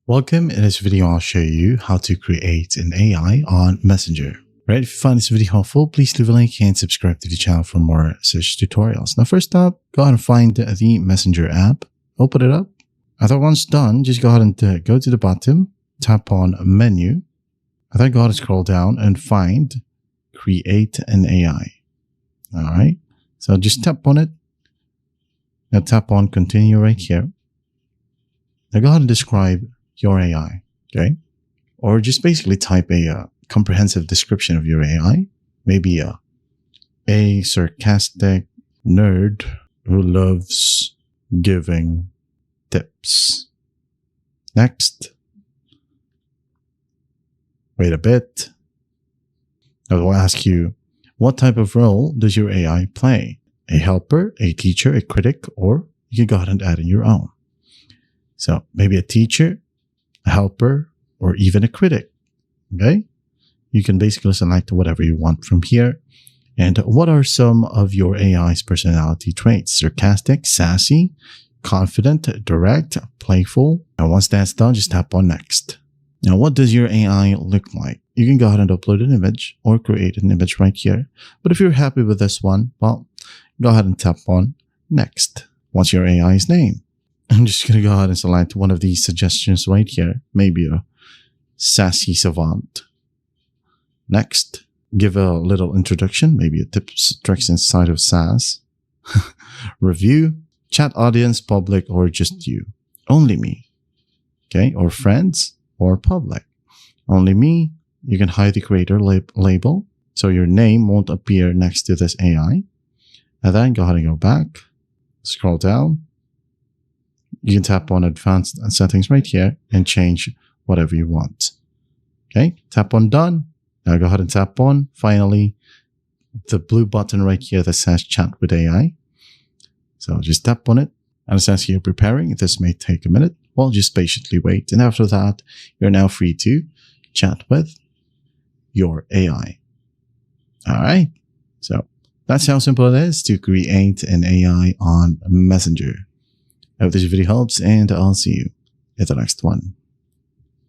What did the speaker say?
Welcome. In this video, I'll show you how to create an AI on Messenger. Right? If you find this video helpful, please leave a like and subscribe to the channel for more such tutorials. Now, first up, go ahead and find the Messenger app. Open it up. After once done, just go ahead and go to the bottom, tap on Menu, and then go ahead and scroll down and find Create an AI. All right. So just tap on it. Now tap on Continue right here. Now go ahead and describe your AI, okay? Or just basically type a comprehensive description of your AI. Maybe a sarcastic nerd who loves giving tips. Next. Wait a bit. Now we'll ask you, what type of role does your AI play? A helper, a teacher, a critic, or you can go ahead and add in your own. So maybe a teacher, a helper, or even a critic. Okay? You can basically select whatever you want from here. And what are some of your AI's personality traits? Sarcastic, sassy, confident, direct, playful. And once that's done, just tap on Next. Now, what does your AI look like? You can go ahead and upload an image or create an image right here. But if you're happy with this one, well, go ahead and tap on Next. What's your AI's name? I'm just going to go ahead and select one of these suggestions right here. Maybe a sassy savant. Next, give a little introduction, maybe a tips, tricks inside of SAS. Review, chat audience, public, or just you. Only me. Okay, or friends, or public. Only me. You can hide the creator label, so your name won't appear next to this AI. And then go ahead and go back. Scroll down. You can tap on Advanced Settings right here and change whatever you want. Okay, tap on Done. Now go ahead and tap on, finally, the blue button right here that says Chat with AI. So just tap on it. And it says here preparing. This may take a minute. Well, just patiently wait. And after that, you're now free to chat with your AI. All right. So that's how simple it is to create an AI on Messenger. I hope this video helps, and I'll see you in the next one.